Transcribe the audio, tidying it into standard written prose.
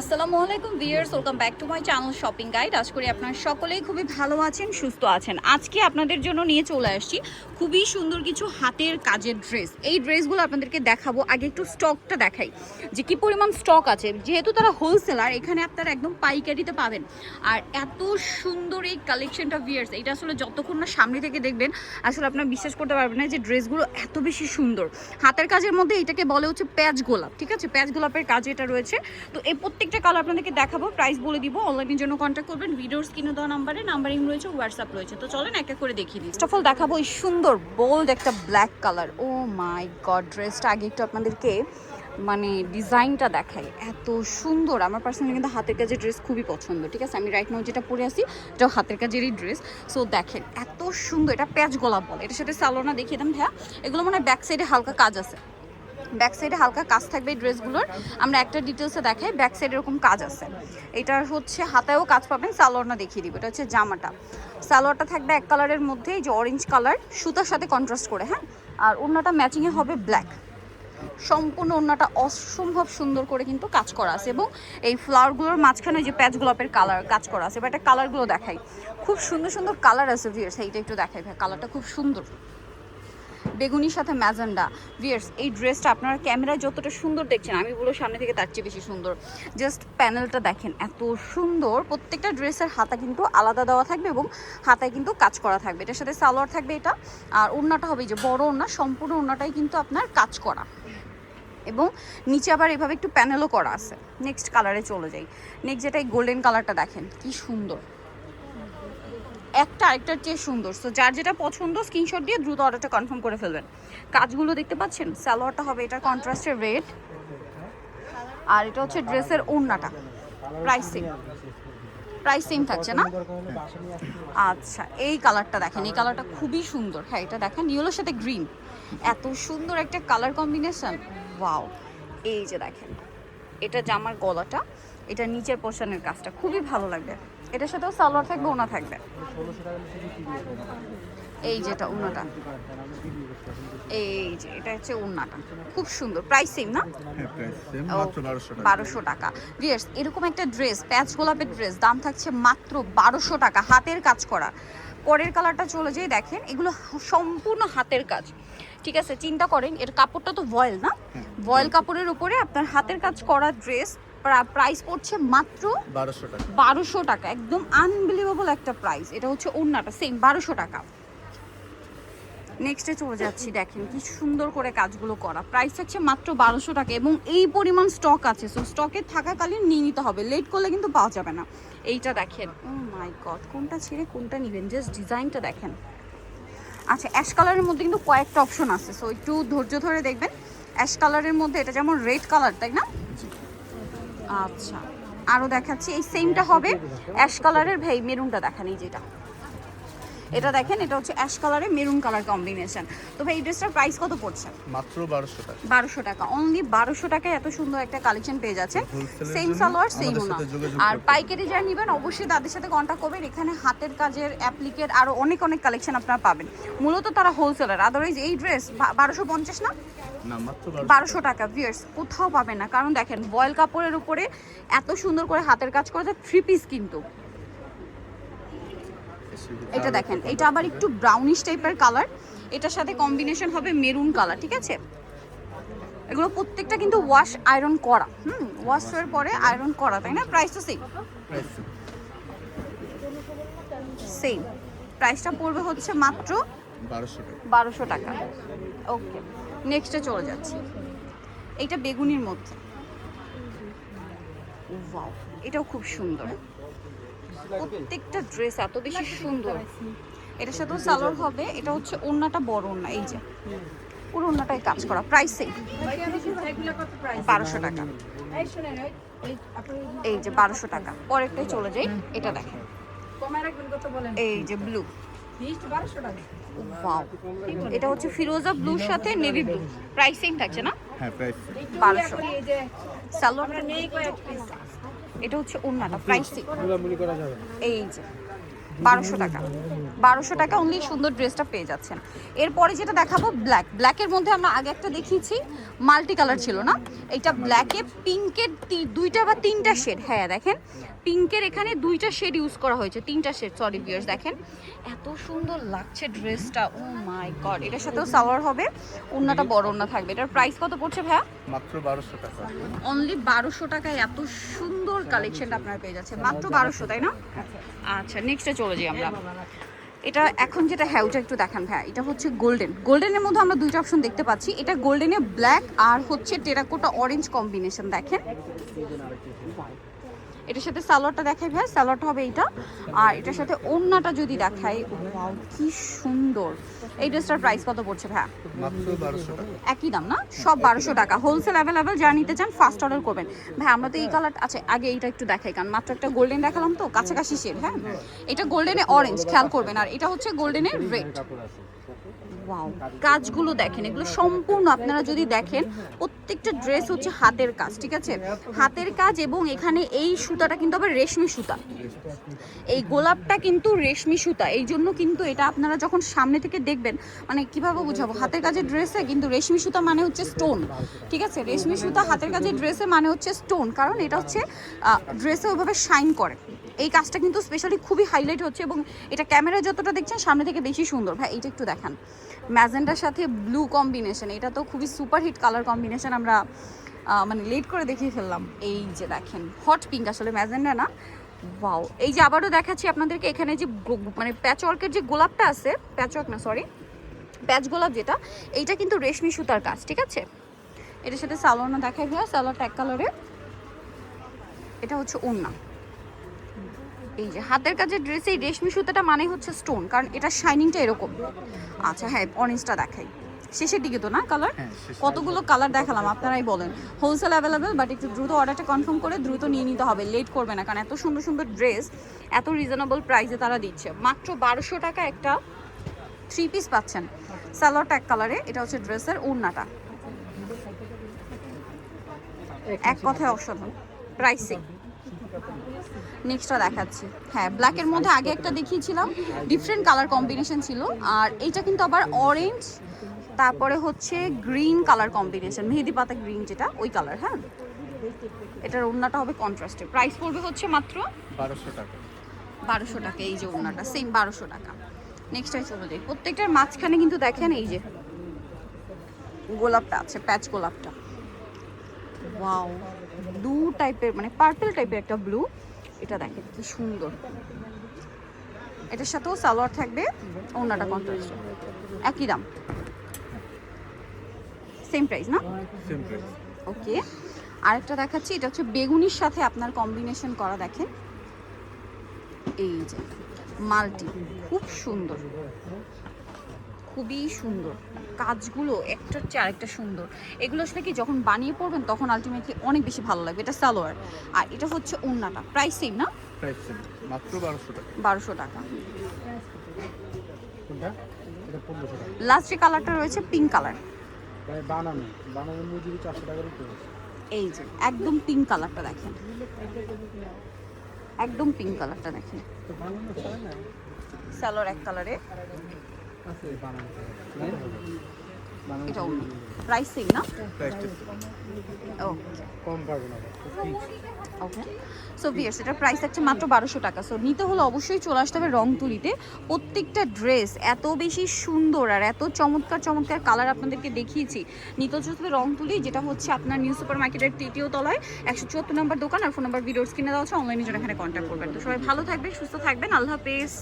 আসসালামু আলাইকুম viewers, welcome back to my channel shopping guide. আশা করি আপনারা সকলেই খুবই ভালো আছেন, সুস্থ আছেন। আজকে আপনাদের জন্য নিয়ে চলে আসছি খুবই সুন্দর কিছু হাতের কাজের ড্রেস। এই ড্রেসগুলো আপনাদেরকে দেখাবো। আগে একটু স্টকটা দেখাই যে কি পরিমাণ স্টক আছে। যেহেতু তারা হোলসেলার, এখানে আপনারা একদম পাইকারিতে পাবেন। আর এত সুন্দর এই কালেকশনটা ভিউয়ার্স, এটা আসলে যতক্ষণ না সামনে থেকে দেখবেন আসলে আপনারা বিশ্বাস করতে পারবেন না যে ড্রেসগুলো এত বেশি সুন্দর। হাতের কাজের মধ্যে এটাকে বলে হচ্ছে প্যাচ গোলাপ, ঠিক আছে? প্যাচ গোলাপের কাজ এটা রয়েছে। তো এই প্রত্যেকটা কালার আপনাদেরকে দেখাবো, প্রাইস বলে দিব। অনলাইনের জন্য কন্ট্যাক্ট করবেন, ভিডিওর স্ক্রিনে দেওয়া নাম্বারিং রয়েছে, হোয়াটসঅ্যাপ রয়েছে। তো চলেন এক এক করে দেখিয়ে দিই। ফার্স্ট অফ অল দেখাবো এই সুন্দর বোল্ড একটা ব্ল্যাক কালার। ও মাই গড, ড্রেসটা আগে একটু আপনাদেরকে মানে ডিজাইনটা দেখাই, এত সুন্দর। আমার পার্সোনালি কিন্তু হাতের কাজের ড্রেস খুবই পছন্দ, ঠিক আছে? আমি রাইট নাও যেটা পরে আসি এটাও হাতের কাজেরই ড্রেস। সো দেখেন এত সুন্দর, এটা প্যাচ গোলাপ বলে। এটার সাথে সালোনা দেখিয়ে দেন ভাইয়া। এগুলো মানে ব্যাক সাইডে হালকা কাজ আছে, ব্যাক সাইডে হালকা কাজ থাকবে এই ড্রেসগুলোর। আমরা একটা ডিটেলসে দেখাই, ব্যাক সাইডে এরকম কাজ আছে। এটার হচ্ছে হাতায়ও কাজ পাবেন। সালোয়ারটা দেখিয়ে দিব। এটা হচ্ছে জামাটা, সালোয়ারটা থাকবে এক কালারের মধ্যে, এই যে অরেঞ্জ কালার সুতার সাথে কন্ট্রাস্ট করে, হ্যাঁ। আর ওড়নাটা ম্যাচিংয়ে হবে ব্ল্যাক। সম্পূর্ণ ওড়নাটা অসম্ভব সুন্দর করে কিন্তু কাজ করা আছে, এবং এই ফ্লাওয়ারগুলোর মাঝখানে যে প্যাচ গোলাপের কালার কাজ করা আছে। বা এটা কালারগুলো দেখাই, খুব সুন্দর সুন্দর কালার আছে ভিউয়ার্স। এইটা একটু দেখাই ভাই, কালারটা খুব সুন্দর, বেগুনির সাথে ম্যাজেন্ডা। ভিউয়ার্স, এই ড্রেসটা আপনারা ক্যামেরায় যতটা সুন্দর দেখছেন, আমি বলবো সামনে থেকে তার চেয়ে বেশি সুন্দর। জাস্ট প্যানেলটা দেখেন, এত সুন্দর। প্রত্যেকটা ড্রেসের হাতা কিন্তু আলাদা দেওয়া থাকবে এবং হাতায় কিন্তু কাজ করা থাকবে। এটার সাথে সালোয়ার থাকবে এটা। আর ওড়নাটা হবে যে বড় ওড়না, সম্পূর্ণ ওড়নাটাই কিন্তু আপনার কাজ করা, এবং নিচে আবার এভাবে একটু প্যানেলও করা আছে। নেক্সট কালারে চলে যাই। নেক্সট যেটা এই গোল্ডেন কালারটা দেখেন কি সুন্দর, একটা আরেকটার চেয়ে সুন্দর। সো যার যেটা পছন্দ স্ক্রিনশট দিয়ে দ্রুত অর্ডারটা কনফার্ম করে ফেলবেন। কাজগুলো দেখতে পাচ্ছেন, সালোয়ারটা হবে এটা কন্ট্রাস্টের রেড, আর এটা হচ্ছে ড্রেসের ওড়নাটা। প্রাইস সেম থাকছে না? আচ্ছা, এই কালারটা দেখেন, এই কালারটা খুবই সুন্দর। হ্যাঁ, এটা দেখেন ইয়েলোর সাথে গ্রিন, এত সুন্দর একটা কালার কম্বিনেশন। ওয়াও, এই যে দেখেন, এটা জামার গলাটা, এটা নিচের পোর্শনের কাজটা খুবই ভালো লাগবে। এটার সাথেও সালোয়ার থাকবে, ওনা থাকবে। এই যেটা ওনাটা, এই যে এটা হচ্ছে ওনাটা, খুব সুন্দর। প্রাইস সেম না? 1200 টাকা। ভিউয়ার্স, এরকম একটা ড্রেস, প্যাচ গোলাপের ড্রেস, দাম থাকছে মাত্র 1200 টাকা, হাতের কাজ করা। পরের কালারটা চলে যেয়ে দেখেন, এগুলো সম্পূর্ণ হাতের কাজ, ঠিক আছে? চিন্তা করেন, এর কাপড়টা তো ভয়েল না, ভয়েল কাপড়ের উপরে আপনার হাতের কাজ করা ড্রেস। প্রাইস পড়ছে মাত্র 1200 টাকা। একদম আনবিলিভেবল একটা প্রাইস। এটা হচ্ছে ওড়নাটা সেম 1200 টাকা। নেক্সটে চলে যাচ্ছি, দেখেন কি সুন্দর করে কাজগুলো করা। প্রাইস থাকছে মাত্র 1200 টাকা, এবং এই পরিমাণ স্টক আছে। সো স্টকে থাকাকালীন নিয়ে নিতে হবে, লেট করলে কিন্তু পাওয়া যাবে না। এইটা দেখেন, ও মাই গড, কোনটা ছেড়ে কোনটা নেবেন, জাস্ট ডিজাইনটা দেখেন। আচ্ছা, অ্যাশ কালারের মধ্যে কিন্তু কয়েকটা অপশন আছে, সো একটু ধৈর্য ধরে দেখবেন। অ্যাশ কালারের মধ্যে এটা যেমন রেড কালার, তাই না? আচ্ছা, আরও দেখাচ্ছি, এই সেমটা হবে অ্যাশ কালারের। ভাই মেরুনটা দেখেন, এই যেটা, এটা দেখেন, এটা হচ্ছে অ্যাশ কালারে মেরুন কালার কম্বিনেশন। তো ভাই এই ড্রেসটার প্রাইস কত পড়ছে? মাত্র 1200 টাকা। 1200 টাকা, অনলি 1200 টাকায় এত সুন্দর একটা কালেকশন পেয়ে যাচ্ছেন। সেম সালোয়ার সেম ওনা। আর পাইকারি যারা নেবেন অবশ্যই তাদের সাথে কন্ট্যাক্ট করবেন। এখানে হাতের কাজের অ্যাপ্লিকেট আরও অনেক অনেক কালেকশন আপনারা পাবেন। মূলত তারা হোলসেলার, আদারওয়াইজ এই ড্রেস 1250 না, না মাত্র 1200 টাকা। ভিউয়ার্স, কোথাও পাবেন না, কারণ দেখেন ভয়েল কাপড়ের উপরে এত সুন্দর করে হাতের কাজ করা যায়। 3 পিস কিন্তু। এটা দেখেন, এটা আবার একটু ব্রাউনিশ টাইপের কালার, এটার সাথে কম্বিনেশন হবে মেরুন কালার, ঠিক আছে? এগুলো প্রত্যেকটা কিন্তু ওয়াশ আয়রন করা, ওয়াশের পরে আয়রন করা, তাই না? প্রাইস তো সেম। প্রাইসটা পড়বে হচ্ছে মাত্র 1200 টাকা। ওকে, নেক্সটে চলে যাচ্ছি। এইটা বেগুনির মধ্যে, ওয়াও, এটাও খুব সুন্দর। প্রত্যেকটা ড্রেস এত বেশি সুন্দর। এটার সাথেও সালোয়ার হবে। এটা হচ্ছে ওড়নাটা বড় ওড়না, এই যে পুরো ওড়নাটাই কাজ করা। প্রাইস সেম 1200 টাকা। এই যে 1200 টাকা। পরেরটাই চলে যাই, এটা দেখেন, এই যে ব্লু, ওয়াও, এটা হচ্ছে ফিরোজা ব্লুর সাথে নেভি ব্লু। প্রাইস সেম থাকছে না? হ্যাঁ, প্রাইস 1200। সালোয়ার, এটা হচ্ছে ওড়নাটা, প্রাইস সেম। এই যে 1200 টাকা, 1200 টাকা অনলি সুন্দর ড্রেসটা পেয়ে যাচ্ছেন। এরপরে যেটা দেখাবো ব্ল্যাকের মধ্যে আমরা আগে একটা দেখিয়েছি, মাল্টি কালার ছিল না, এটা ব্ল্যাকে পিঙ্কের দুইটা বা তিনটা শেড। হ্যাঁ দেখেন পিঙ্কের এখানে দুইটা শেড ইউজ করা হয়েছে, তিনটা শেড সরি ভিউয়ার্স। দেখেন এত সুন্দর লাগছে ড্রেসটা, ও মাই গড। এটার সাথেও সালোয়ার হবে, ওড়নাটা বড় ওড়না থাকবে। এটার প্রাইস কত পড়ছে ভাইয়া? মাত্র 1200 টাকা। অনলি 1200 টাকায় এত সুন্দর কালেকশনটা আপনারা পেয়ে যাচ্ছেন, মাত্র 1200, তাই না? আচ্ছা নেক্সটে চলে যাই আমরা। এটা এখন যেটা, হ্যাঁ ওটা একটু দেখান ভাইয়া। এটা হচ্ছে গোল্ডেনের মধ্যে আমরা দুইটা অপশন দেখতে পাচ্ছি। এটা গোল্ডেনে ব্ল্যাক আর হচ্ছে টেরাকোটা অরেঞ্জ কম্বিনেশন। দেখেন এটার সাথে সালোয়ারটা দেখাই ভাই, সালোয়ারটা হবে এইটা, আর এটার সাথে ওড়নাটা যদি দেখাই, ওয়াও কি সুন্দর। এই ড্রেসটার প্রাইস কত পড়ছে ভাই? মাত্র 1200 টাকা। একই দাম না, সব 1200 টাকা। হোলসেল অ্যাভেলেবেল, যারা নিতে চান ফার্স্ট অর্ডার করবেন। ভাই আমরা তো এই কালার, আচ্ছা আগে এইটা একটু দেখাই, কারণ মাত্র একটা গোল্ডেন দেখালাম তো কাছাকাছি শেড। হ্যাঁ এটা গোল্ডেনে অরেঞ্জ, খেয়াল করবেন, আর এটা হচ্ছে গোল্ডেনে রেড। ওয়াও কাজগুলো দেখেন, এগুলো সম্পূর্ণ আপনারা যদি দেখেন প্রত্যেকটা ড্রেস হচ্ছে হাতের কাজ, ঠিক আছে? হাতের কাজ, এবং এখানে এই সুতাটা কিন্তু আবার রেশমি সুতা, এই গোলাপটা কিন্তু রেশমি সুতা। এই জন্য কিন্তু এটা আপনারা যখন সামনে থেকে দেখবেন, মানে কিভাবে বুঝাবো, হাতের কাজের ড্রেসে কিন্তু রেশমি সুতা মানে হচ্ছে স্টোন, ঠিক আছে? রেশমি সুতা হাতের কাজের ড্রেসে মানে হচ্ছে স্টোন, কারণ এটা হচ্ছে ড্রেসে ওইভাবে শাইন করে। এই কাজটা কিন্তু স্পেশালি খুবই হাইলাইট হচ্ছে, এবং এটা ক্যামেরায় যতটা দেখছেন সামনে থেকে বেশি সুন্দর। ভাই এইটা একটু দেখান, ম্যাজেন্টার সাথে ব্লু কম্বিনেশন, এটা তো খুবই সুপার হিট কালার কম্বিনেশন। আমরা মানে লেট করে দেখিয়ে ফেললাম। এই যে দেখেন হট পিঙ্ক, আসলে ম্যাজেন্টা না। ওয়াও, এই যে আবারও দেখাচ্ছি আপনাদেরকে, এখানে যে মানে প্যাচওয়ার্কের যে গোলাপটা আছে, প্যাচওয়ার্ক না সরি প্যাচ গোলাপ যেটা, এইটা কিন্তু রেশমি সুতার কাজ, ঠিক আছে? এটার সাথে সালোয়ারটা দেখাই ভাইয়া, সালোয়ারটা এক কালারের। এটা হচ্ছে ওড়না। এই যে হাতের কাজের ড্রেসে এই রেশমি সুতাটা মানে হচ্ছে স্টোন, কারণ এটা শাইনিংটা এরকম। আচ্ছা হ্যাঁ অরেঞ্জটা দেখাই, শেষের দিকে তো না কালার, কতগুলো কালার দেখালাম আপনারাই বলেন। হোলসেল অ্যাভেলেবেল, বাট একটু দ্রুত অর্ডারটা কনফার্ম করে দ্রুত নিয়ে নিতে হবে, লেট করবে না, কারণ এত সুন্দর সুন্দর ড্রেস এত রিজনেবল প্রাইসে তারা দিচ্ছে। মাত্র 1200 টাকা একটা 3 পিস পাচ্ছেন, সালোয়ারটা এক কালারে। এটা হচ্ছে ড্রেসের ওড়নাটা, এক কথায় অসাধারণ প্রাইসিং। নেক্সটটা দেখাচ্ছি, হ্যাঁ ব্ল্যাকের মধ্যে আগে একটা দেখিয়েছিলাম, ডিফারেন্ট কালার কম্বিনেশন ছিল, আর এইটা কিন্তু আবার অরেঞ্জ, তারপরে হচ্ছে গ্রিন কালার কম্বিনেশন, মেহেদি পাতা গ্রিন যেটা, ওই কালার। হ্যাঁ এটার ওড়নাটা হবে কন্ট্রাস্টে, প্রাইস পড়বে হচ্ছে মাত্র 1200 টাকা। 1200 টাকা। এই যে ওড়নাটা সেম 1200 টাকা। নেক্সটটাই চলে যাই, প্রত্যেকটার মাঝখানে কিন্তু দেখেন এই যে গোলাপটা আছে, প্যাচ গোলাপটা। ওয়াও, ব্লু টাইপের, মানে পার্পল টাইপের একটা ব্লু, এটা দেখেন কি সুন্দর। এটার সাথেও সালোয়ার থাকবে, ওড়নাটা কন্ট্রাস্ট, একই দাম, সেম প্রাইস না? Same price. ওকে, আরেকটা দেখাচ্ছি, এটা হচ্ছে বেগুনির সাথে আপনার কম্বিনেশন করা, দেখেন এই যে মাল্টি, খুব সুন্দর, খুবই সুন্দর কাজগুলো, একটার চেয়ে আরেকটা সুন্দর। এগুলো আসলে কি যখন বানিয়ে পড়বেন তখন আলটিমেটলি অনেক বেশি ভালো লাগবে। এটা সালোয়ার, আর এটা হচ্ছে ওড়নাটা, প্রাইস সেম না? প্রাইস সেম, মাত্র 1200 টাকা। 1200 টাকা। কোনটা? এটা 1500 টাকা। লাস্ট যে কালারটা রয়েছে পিঙ্ক কালার, ভাই বানানো মজুরি 400 টাকার উপরে। এই যে একদম পিঙ্ক কালারটা দেখেন, একদম পিঙ্ক কালারটা দেখেন, তো বানানো হয় না, সালোয়ার এক কালারে, আছে বানানো। এটা অন্য প্রাইস সেম না? প্রাইসটা ওকে কম পারবো না। ওকে, সো ভিউয়ার্স এটার প্রাইস থাকছে মাত্র 1200 টাকা। সো নিতে হলে অবশ্যই চলে আসতে হবে রংতুলিতে। প্রত্যেকটা ড্রেস এত বেশি সুন্দর আর এত চমৎকার চমৎকার কালার আপনাদেরকে দেখিয়েছি। নিতে হচ্ছে রংতুলি, যেটা হচ্ছে আপনার নিউ সুপার মার্কেটের 3য় তলায় 174 নম্বর দোকান, আর ফোন নাম্বার ভিডিওর স্ক্রিনে দেওয়া আছে, অনলাইনে জন্য এখানে কন্ট্যাক্ট করবেন। তো সবাই ভালো থাকবেন, সুস্থ থাকবেন, আল্লাহ হাফেজ।